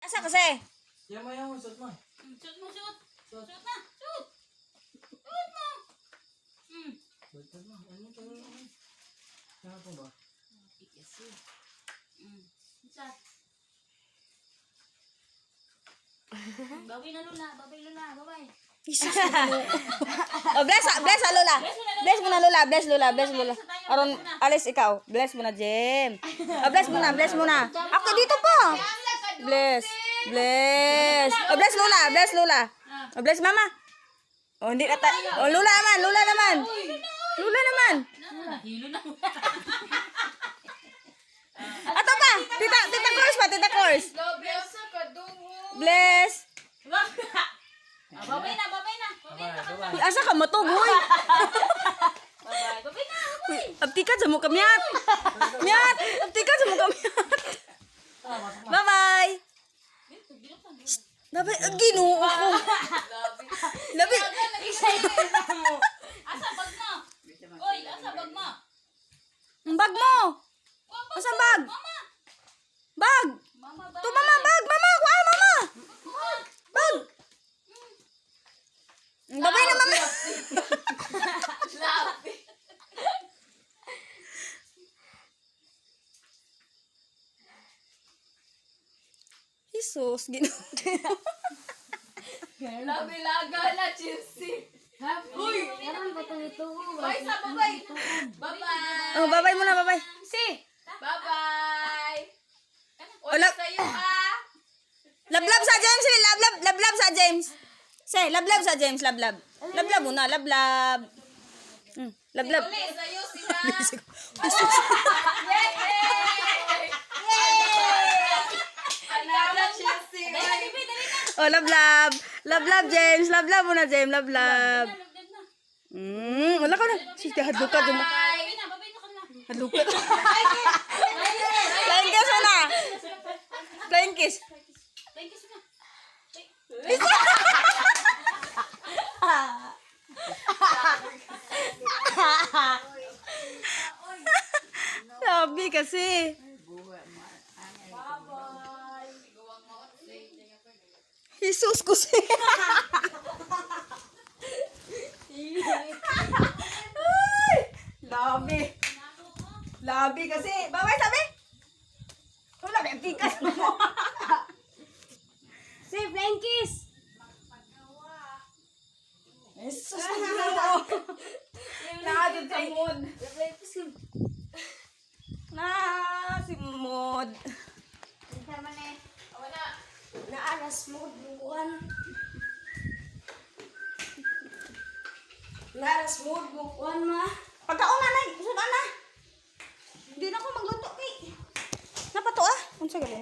Asa kasi? Yan mo yan, shoot mo. Shoot mo, shoot. Shoot na, shoot. Shoot mo. Shoot mo. Ano ito? Ano po ba? Kasi. Shot. Babay na Lola, babay Lola, babay. Oh, bless Lola. Bless mo na Lola, bless Lola, bless Lola. Aron alis ikaw. Bless mo na, Jem. Oh, bless mo na, bless mo na. Ako dito po. Bless. Bless. Oh, bless Lola, bless Lola. Oh, bless Mama. Oh, hindi na Oh, Lola naman, Lola naman. Lola naman. Hilo na. Ato pa. Tita Course pa, Tita Course. Bless. Babay na, babay na. Babay na. Asa ka matugoy? Babay, babay na, babay. Abti ka sa mo kamyat. Miyat, abti ka sa mo kamyat. Bye-bye. Labi, ginoo ko. Labi. Asa bag mo? Oy, asa bag mo? Ang bag mo. Asa bag? Mama. Bag. Mama ba? To mama, bag. Mama, kuha, mama. Bag. Babay na, mama. Jesus, ginoo. Labi-laga na, Chelsea. Uy! Bye sa babay! Bye-bye! Oh, babay muna, babay. Bye-bye! Oh, Ulit sa'yo ha! Lablab sa James, lablab sa James. Say, lablab sa James, lablab. Lablab muna, lablab. Lablab. Ulit sa'yo sila! Another Chelsea! Oh, lablab. Lablab, James. Lablab muna, James. Lablab. Wala ka na. Sige, hadlok ka. Babay na, babay na ka na. Hadlok ka. Flying kiss muna. Flying kiss. Thank you so much. Sabi kasi. Jesus ko siya. Labi. Labi kasi. Baway sabi. Wala may tikas mo. Si Frankis. Jesus ko. Nakadun sa mood. Si mood. Naaras mood bukuan. Naaras mood bukuan ma. Pagkaon na, sudan na. Hindi na ako magluto kay. Napato ah. Unsa galing?